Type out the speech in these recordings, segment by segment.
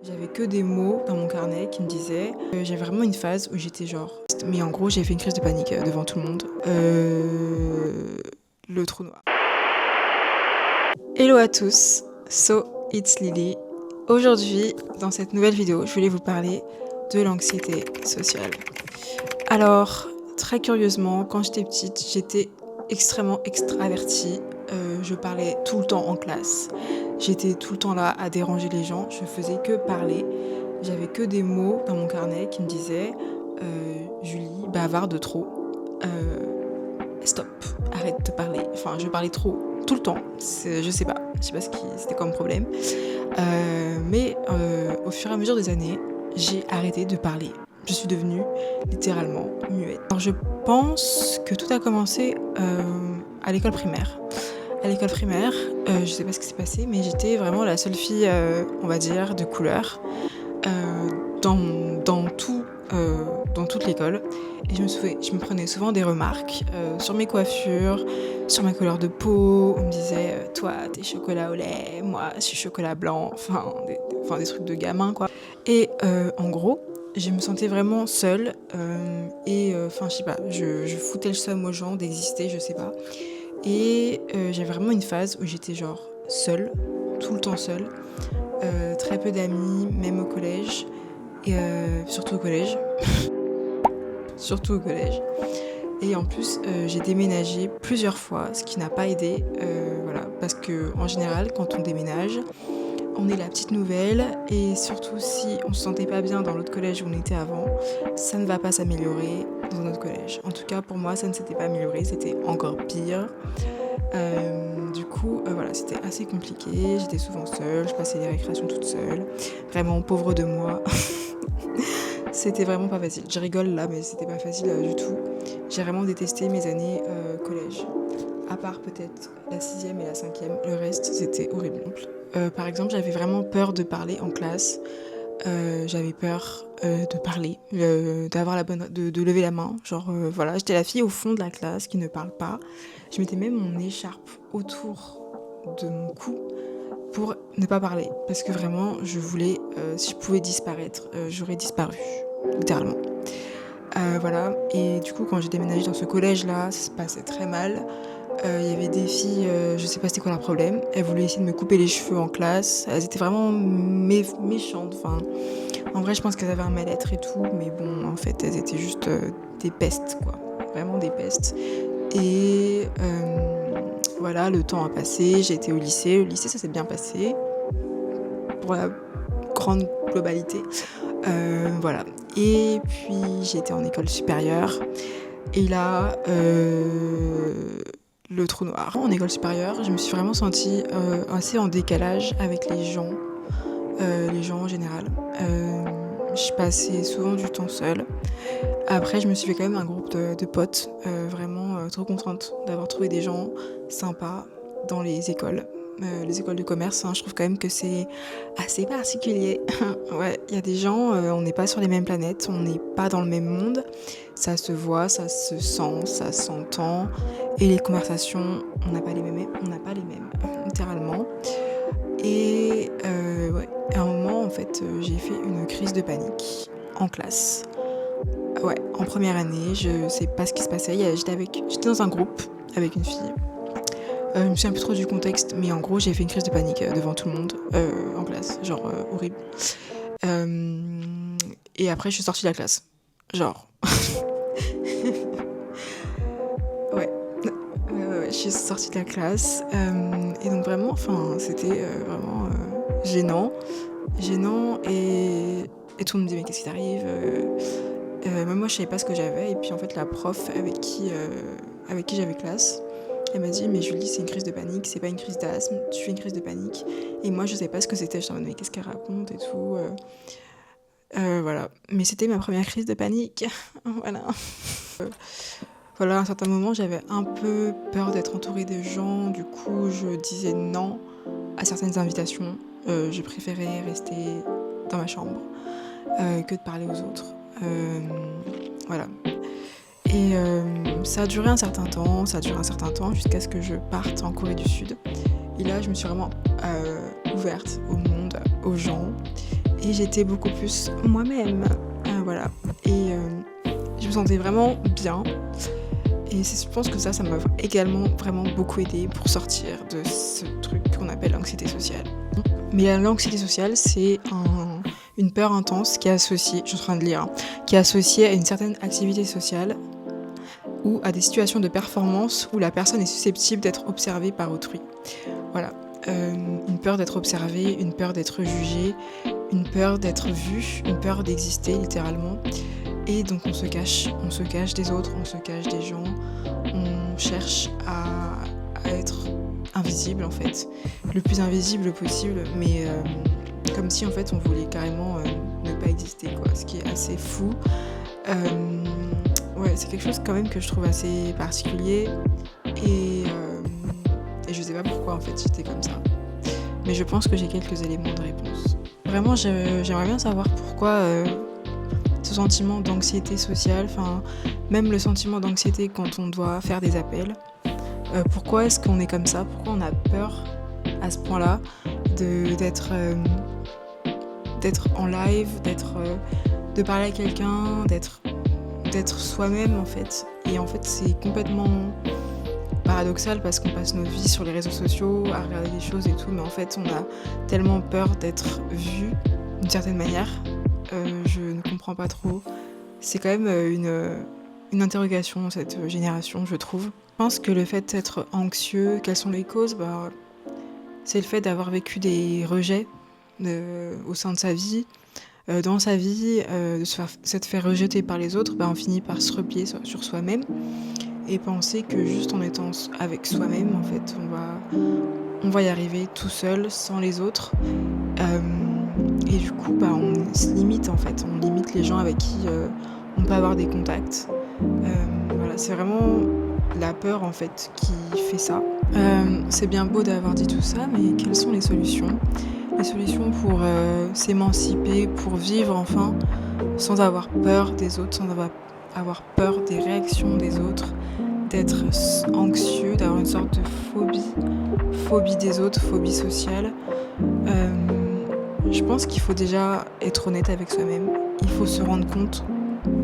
J'avais que des mots dans mon carnet qui me disaient. J'avais vraiment une phase où j'étais genre. Mais en gros, j'ai fait une crise de panique devant tout le monde. Le trou noir. Hello à tous, so it's Lily. Aujourd'hui, dans cette nouvelle vidéo, je voulais vous parler de l'anxiété sociale. Alors, très curieusement, quand j'étais petite, j'étais extrêmement extravertie. Je parlais tout le temps en classe. J'étais tout le temps là à déranger les gens. Je faisais que parler. J'avais que des mots dans mon carnet qui me disaient Julie, bavarde trop. Stop, arrête de parler. Enfin, je parlais trop, tout le temps. Je sais pas ce qui c'était comme problème. Mais au fur et à mesure des années, j'ai arrêté de parler. Je suis devenue littéralement muette. Alors je pense que tout a commencé à l'école primaire. À l'école primaire, je sais pas ce qui s'est passé, mais j'étais vraiment la seule fille, on va dire, de couleur dans toute l'école. Et je me prenais souvent des remarques sur mes coiffures, sur ma couleur de peau. On me disait, toi, t'es chocolat au lait, moi, je suis chocolat blanc. Enfin, des trucs de gamin, quoi. Et en gros, je me sentais vraiment seule. Je sais pas, je foutais le seum aux gens d'exister, je sais pas. Et j'avais vraiment une phase où j'étais genre seule, tout le temps seule. Très peu d'amis, même au collège. Et surtout au collège. Surtout au collège. Et en plus, j'ai déménagé plusieurs fois, ce qui n'a pas aidé. Parce que en général, quand on déménage, on est la petite nouvelle. Et surtout, si on se sentait pas bien dans l'autre collège où on était avant, ça ne va pas s'améliorer dans notre collège. En tout cas, pour moi, ça ne s'était pas amélioré, c'était encore pire. C'était assez compliqué. J'étais souvent seule, je passais les récréations toute seule. Vraiment pauvre de moi. C'était vraiment pas facile. Je rigole là, mais c'était pas facile du tout. J'ai vraiment détesté mes années collège. À part peut-être la 6e et la 5e, le reste c'était horrible. Par exemple, j'avais vraiment peur de parler en classe. J'avais peur de parler, d'avoir de lever la main. J'étais la fille au fond de la classe qui ne parle pas. Je mettais même mon écharpe autour de mon cou pour ne pas parler. Parce que vraiment, je voulais, si je pouvais disparaître, j'aurais disparu, littéralement. Et du coup, quand j'ai déménagé dans ce collège-là, ça se passait très mal. Il y avait des filles, je sais pas c'était quoi leur problème. Elles voulaient essayer de me couper les cheveux en classe. Elles étaient vraiment méchantes. Enfin, en vrai, je pense qu'elles avaient un mal-être et tout. Mais bon, en fait, elles étaient juste des pestes, quoi. Vraiment des pestes. Et le temps a passé. J'ai été au lycée. Le lycée, ça s'est bien passé. Pour la grande globalité. Et puis, j'ai été en école supérieure. Et là, le trou noir. En école supérieure, je me suis vraiment sentie assez en décalage avec les gens en général. Je passais souvent du temps seule. Après, je me suis fait quand même un groupe de potes, vraiment trop contente d'avoir trouvé des gens sympas dans les écoles de commerce. Je trouve quand même que c'est assez particulier. Ouais, il y a des gens, on n'est pas sur les mêmes planètes, on n'est pas dans le même monde. Ça se voit, ça se sent, ça s'entend. Et les conversations, on n'a pas les mêmes, littéralement. Et à un moment, en fait, j'ai fait une crise de panique en classe. Ouais, en première année, je sais pas ce qui se passait. J'étais dans un groupe avec une fille. Je me souviens plus trop du contexte, mais en gros, j'ai fait une crise de panique devant tout le monde en classe. Horrible. Et après, je suis sortie de la classe. Ouais, je suis sortie de la classe. Et donc vraiment, c'était vraiment gênant. Et tout le monde me dit mais qu'est-ce qui t'arrive Même moi je savais pas ce que j'avais. Et puis en fait la prof avec qui j'avais classe, elle m'a dit mais Julie, c'est une crise de panique, c'est pas une crise d'asthme, tu fais une crise de panique. Et moi je savais pas ce que c'était, je me disais mais qu'est-ce qu'elle raconte et tout. Mais c'était ma première crise de panique. À un certain moment j'avais un peu peur d'être entourée de gens. Du coup je disais non à certaines invitations. Je préférais rester dans ma chambre que de parler aux autres. Et ça a duré un certain temps jusqu'à ce que je parte en Corée du Sud. Et là, je me suis vraiment ouverte au monde, aux gens. et j'étais beaucoup plus moi-même. Voilà. Et je me sentais vraiment bien. Et je pense que ça m'a également vraiment beaucoup aidé pour sortir de ce truc qu'on appelle l'anxiété sociale. Mais l'anxiété sociale, c'est une peur intense qui est associée, je suis en train de lire, qui est associée à une certaine activité sociale ou à des situations de performance où la personne est susceptible d'être observée par autrui. Voilà. Une peur d'être observée, une peur d'être jugée, une peur d'être vue, une peur d'exister littéralement. Et donc on se cache des autres, on se cache des gens, on cherche à être invisible en fait, le plus invisible possible, mais comme si en fait on voulait carrément ne pas exister quoi, ce qui est assez fou. Ouais, c'est quelque chose quand même que je trouve assez particulier et je sais pas pourquoi en fait j'étais comme ça. Mais je pense que j'ai quelques éléments de réponse. Vraiment, j'aimerais bien savoir pourquoi ce sentiment d'anxiété sociale, enfin même le sentiment d'anxiété quand on doit faire des appels. Pourquoi est-ce qu'on est comme ça? Pourquoi on a peur à ce point-là d'être en live, de parler à quelqu'un, d'être soi-même en fait. Et en fait c'est complètement paradoxal parce qu'on passe nos vies sur les réseaux sociaux à regarder des choses et tout, mais en fait on a tellement peur d'être vu d'une certaine manière. Je ne comprends pas trop. C'est quand même une interrogation cette génération, je trouve. Je pense que le fait d'être anxieux, quelles sont les causes? C'est le fait d'avoir vécu des rejets au sein de sa vie. Dans sa vie, de se faire rejeter par les autres, on finit par se replier sur soi-même et penser que juste en étant avec soi-même, en fait, on va y arriver tout seul, sans les autres. Et du coup, on se limite en fait, on limite les gens avec qui on peut avoir des contacts. Voilà, c'est vraiment la peur en fait qui fait ça. C'est bien beau d'avoir dit tout ça, mais quelles sont les solutions? Les solutions pour s'émanciper, pour vivre enfin, sans avoir peur des autres, sans avoir peur des réactions des autres, d'être anxieux, d'avoir une sorte de phobie des autres, phobie sociale. Je pense qu'il faut déjà être honnête avec soi-même. Il faut se rendre compte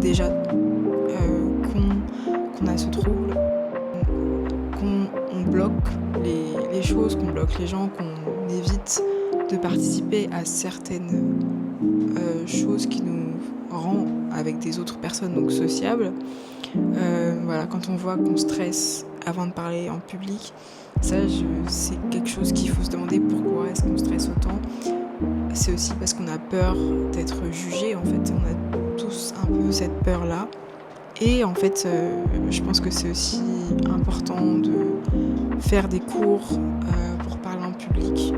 déjà qu'on a ce trouble, qu'on bloque les choses, qu'on bloque les gens, qu'on évite de participer à certaines choses qui nous rendent avec des autres personnes donc sociables. Voilà, quand on voit qu'on stresse avant de parler en public, c'est quelque chose qu'il faut se demander pourquoi est-ce qu'on stresse autant. C'est aussi parce qu'on a peur d'être jugé, en fait, on a tous un peu cette peur-là. Et en fait, je pense que c'est aussi important de faire des cours pour parler en public.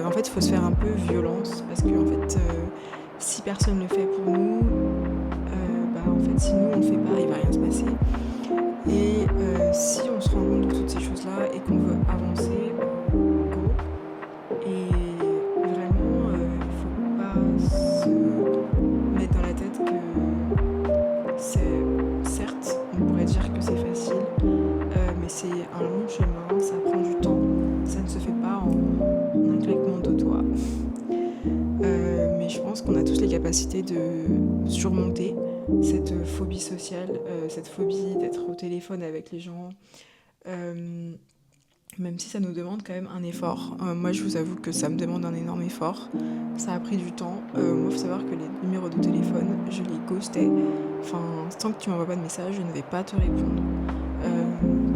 En fait, il faut se faire un peu violence parce que en fait, si personne ne le fait pour nous, en fait, si nous on le fait pas, il va rien se passer. Et si on se rend compte de toutes ces choses-là et qu'on veut avancer, go. Et vraiment, il faut pas se mettre dans la tête que certes, on pourrait dire que c'est facile, mais c'est un long chemin, ça prend du temps, ça ne se fait pas en un claquement de doigts. Mais je pense qu'on a tous les capacités de surmonter cette phobie sociale, cette phobie d'être au téléphone avec les gens, même si ça nous demande quand même un effort. Moi, je vous avoue que ça me demande un énorme effort. Ça a pris du temps. Moi, il faut savoir que les numéros de téléphone, je les ghostais. Enfin, tant que tu m'envoies pas de message, je ne vais pas te répondre.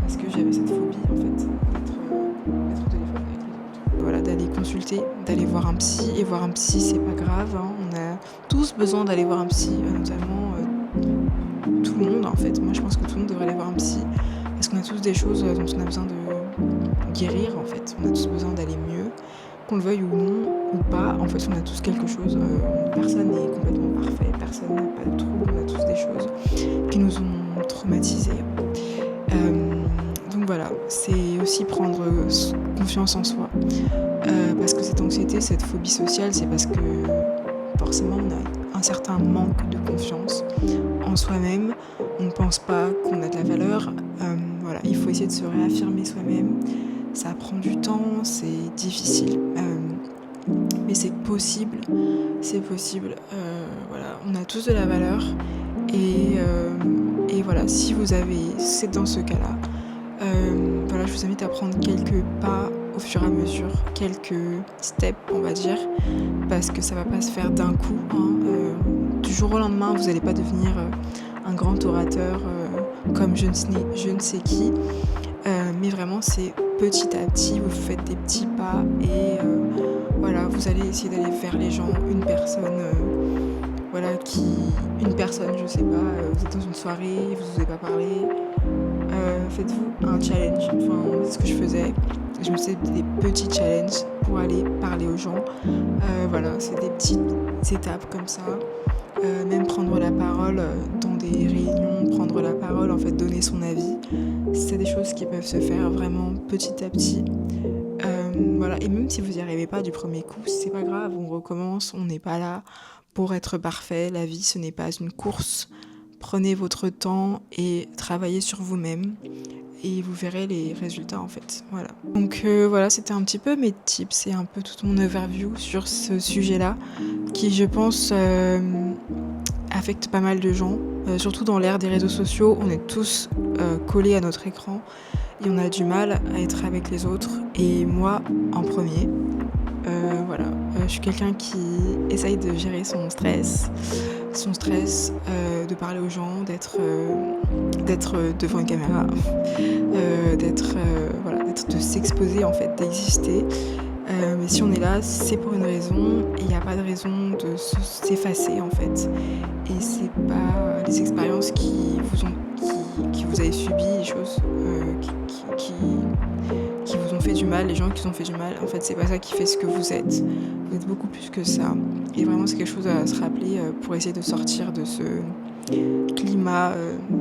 Parce que j'avais cette phobie, en fait, d'être au téléphone avec les autres. Voilà, d'aller consulter, d'aller voir un psy. Et voir un psy, c'est pas grave, hein. On a tous besoin d'aller voir un psy, notamment tout le monde, en fait. Moi, je pense que tout le monde devrait aller voir un psy. Parce qu'on a tous des choses dont on a besoin de guérir, en fait. On a tous besoin d'aller mieux. Qu'on le veuille ou non, ou pas, en fait, on a tous quelque chose. Personne n'est complètement parfait, personne n'a pas de trouble, on a tous des choses qui nous ont traumatisés. Donc voilà, c'est aussi prendre confiance en soi. Parce que cette anxiété, cette phobie sociale, c'est parce que forcément on a un certain manque de confiance en soi-même. On ne pense pas qu'on a de la valeur. Voilà, il faut essayer de se réaffirmer soi-même. Ça prend du temps, c'est difficile. mais c'est possible, voilà, on a tous de la valeur et, voilà, si c'est dans ce cas-là, voilà, je vous invite à prendre quelques pas au fur et à mesure, quelques steps, on va dire, parce que ça va pas se faire d'un coup, hein, du jour au lendemain, vous n'allez pas devenir un grand orateur comme je ne sais qui, mais vraiment c'est petit à petit, vous faites des petits pas et voilà, vous allez essayer d'aller vers les gens, voilà, une personne, je sais pas, vous êtes dans une soirée, vous n'osez pas parler, faites-vous un challenge, enfin c'est ce que je faisais, je me faisais des petits challenges pour aller parler aux gens, voilà, c'est des petites étapes comme ça. Même prendre la parole dans des réunions, prendre la parole, en fait, donner son avis, c'est des choses qui peuvent se faire vraiment petit à petit. Voilà, et même si vous n'y arrivez pas du premier coup, c'est pas grave, on recommence, on n'est pas là pour être parfait, la vie ce n'est pas une course. Prenez votre temps et travaillez sur vous-même et vous verrez les résultats en fait. Voilà. Donc voilà, c'était un petit peu mes tips et un peu tout mon overview sur ce sujet-là qui, je pense, affecte pas mal de gens. Surtout dans l'ère des réseaux sociaux, on est tous collés à notre écran et on a du mal à être avec les autres. Et moi, en premier, voilà, je suis quelqu'un qui essaye de gérer son stress, de parler aux gens, d'être devant une caméra, de s'exposer en fait, d'exister. Mais si on est là, c'est pour une raison et il n'y a pas de raison de s'effacer en fait. Et c'est pas les expériences qui vous avez subi, les choses qui vous ont fait du mal, les gens qui vous ont fait du mal, en fait c'est pas ça qui fait ce que vous êtes. Vous êtes beaucoup plus que ça. Et vraiment c'est quelque chose à se rappeler pour essayer de sortir de ce climat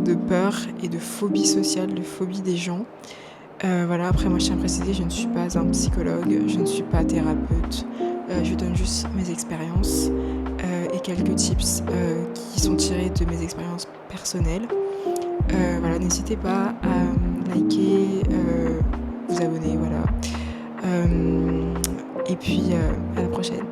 de peur et de phobie sociale, de phobie des gens. Voilà, après moi je tiens à préciser, je ne suis pas un psychologue, je ne suis pas thérapeute, je donne juste mes expériences et quelques tips qui sont tirés de mes expériences personnelles. Voilà, n'hésitez pas à liker, vous abonner, voilà. Et puis à la prochaine.